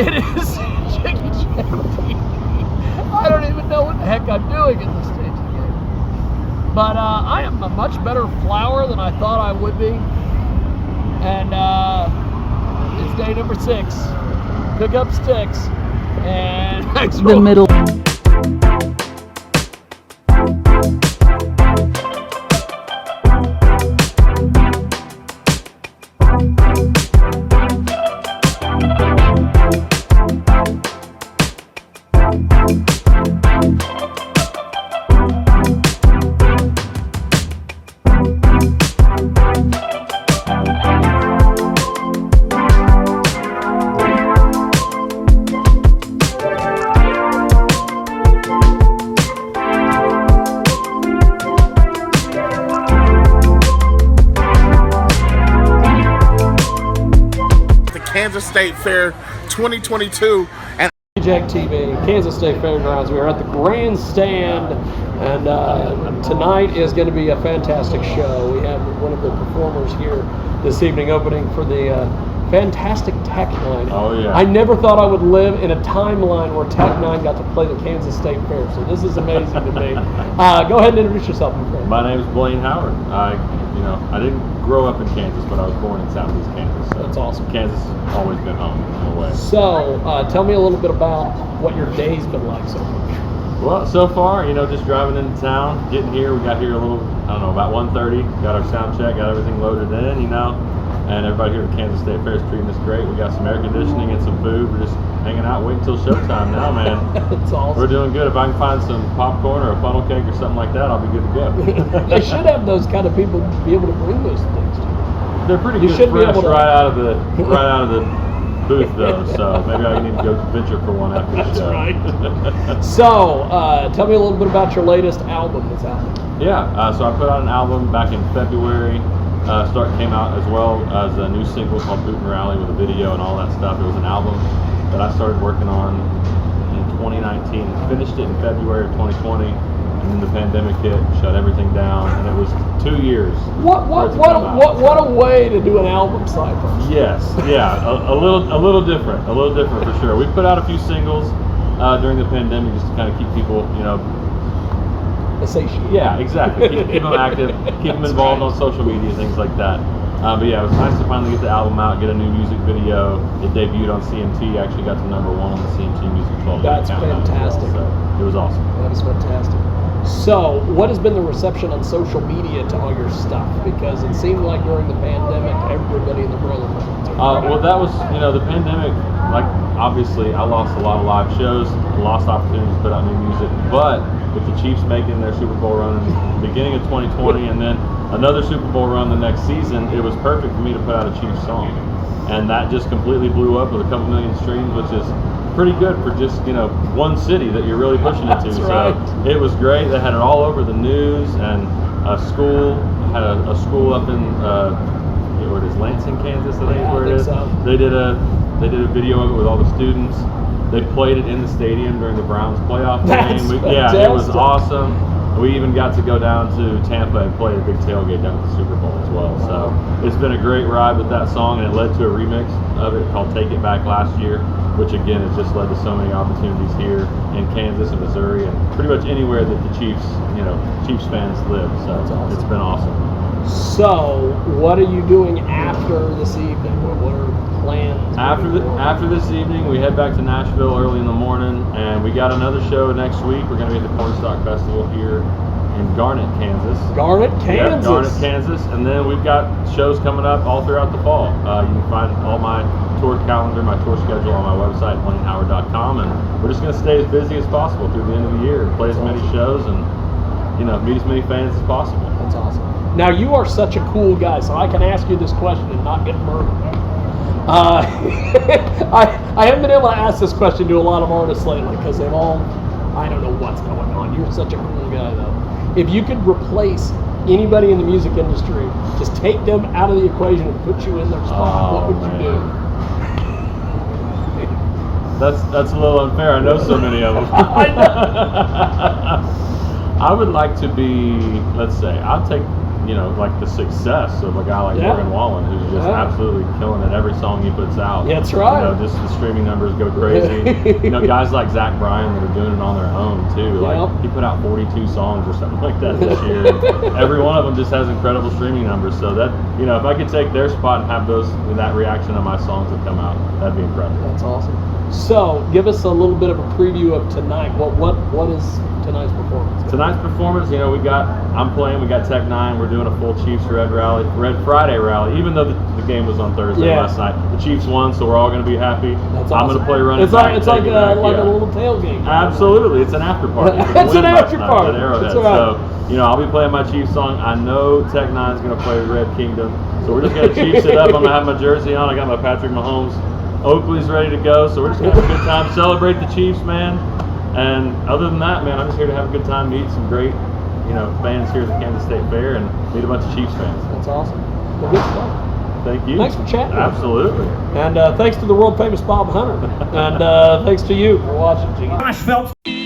It is KJAG TV. I don't even know what the heck I'm doing at this stage of the game. But I am a much better flower than I thought I would be. And it's day number 6. Pick up sticks. And the middle. Kansas State Fair 2022 and KJAG TV, Kansas State Fairgrounds. We are at the grandstand, and tonight is going to be a fantastic show. We have one of the performers here this evening opening for the fantastic Tech 9. Oh, yeah. I never thought I would live in a timeline where Tech 9 got to play the Kansas State Fair, so this is amazing to me. Go ahead and introduce yourself, my friend. My name is Blane Howard. I didn't grow up in Kansas, but I was born in Southeast Kansas. So That's awesome. Kansas has always been home in a way. So, tell me a little bit about what your day's been like so far. Well, so far, just driving into town, getting here. We got here about 1:30. Got our sound check, got everything loaded in, and everybody here at Kansas State Fair is treating us great. We got some air conditioning and some food. We're just hanging out, waiting until showtime now, man. That's awesome. We're doing good. If I can find some popcorn or a funnel cake or something like that, I'll be good to go. They should have those kind of people be able to bring those things to you. They're pretty You good should be fresh able to- right out of the booth though, so maybe I need to go venture for one after the That's show. right. So, tell me a little bit about your latest album that's out. Yeah, so I put out an album back in February. Came out as well as a new single called Boot and Rally with a video and all that stuff. It was an album that I started working on in 2019, finished it in February of 2020, and then the pandemic hit, shut everything down, and it was 2 years. What a way to do an album cycle. Yes, yeah, a little different for sure. We put out a few singles during the pandemic just to kind of keep people, Satiated. Yeah, exactly. Keep them active, keep them involved on social media, things like that. But yeah, it was nice to finally get the album out, get a new music video. It debuted on CMT, actually got to #1 on the CMT Music 12. That's fantastic. Well, so it was awesome. That is fantastic. So, what has been the reception on social media to all your stuff? Because it seemed like during the pandemic, everybody in the world was well, that was, the pandemic, obviously, I lost a lot of live shows, lost opportunities to put out new music, but with the Chiefs making their Super Bowl run in the beginning of 2020 and then another Super Bowl run the next season, it was perfect for me to put out a Chiefs song. And that just completely blew up with a couple million streams, which is pretty good for just, one city that you're really pushing it to. That's so right. it was great. They had it all over the news, and a school had a school up in where it is, Lansing, Kansas, I think is where it is. So. They did a video of it with all the students. They played it in the stadium during the Browns playoff That's game. Yeah, it was fantastic. awesome. We even got to go down to Tampa and play a big tailgate down at the Super Bowl as well. So it's been a great ride with that song, and it led to a remix of it called Take It Back last year, which again has just led to so many opportunities here in Kansas and Missouri and pretty much anywhere that the Chiefs fans live. So That's awesome. It's been awesome. So, what are you doing after this evening? What are plans? After this evening, we head back to Nashville early in the morning, and we got another show next week. We're going to be at the Cornstalk Festival here in Garnett, Kansas. Garnett, Kansas. Yep, Garnett, Kansas. And then we've got shows coming up all throughout the fall. You can find all my tour calendar, my tour schedule on my website, BlaneHoward.com, and we're just going to stay as busy as possible through the end of the year, play as many shows, and meet as many fans as possible. That's awesome. Now, you are such a cool guy, so I can ask you this question and not get murdered. I haven't been able to ask this question to a lot of artists lately because I don't know what's going on. You're such a cool guy, though. If you could replace anybody in the music industry, just take them out of the equation and put you in their spot, what would you do? That's a little unfair. I know so many of them. I know. I would like to be, let's say, I'll take, the success of a guy like Morgan Wallen, who's just absolutely killing it. Every song he puts out. Yeah, that's right. You know, just the streaming numbers go crazy. You know, guys like Zach Bryan that are doing it on their own too. Like he put out 42 songs or something like that this year. Every one of them just has incredible streaming numbers. So that, you know, if I could take their spot and have that reaction on my songs that come out, that'd be incredible. That's awesome. So, give us a little bit of a preview of tonight. What is tonight's performance? Tonight's performance, you know, we got Tech 9. We're doing a full Chiefs Red Friday rally, even though the game was on Thursday last night. The Chiefs won, so we're all going to be happy. That's awesome. I'm going to play running back. It's like a little tailgate. Absolutely. It's an after party. It's an after party. At Arrowhead. So, you know, I'll be playing my Chiefs song. I know Tech 9 is going to play Red Kingdom. So we're just going to Chiefs it up. I'm going to have my jersey on. I got my Patrick Mahomes. Oakley's ready to go, so we're just going to have a good time, celebrate the Chiefs, man. And other than that, man, I'm just here to have a good time, meet some great, you know, fans here at the Kansas State Fair and meet a bunch of Chiefs fans. That's awesome. Well, good stuff. Thank you. Thanks for chatting. Absolutely. And thanks to the world famous Bob Hunter. And thanks to you for watching, Jiggy.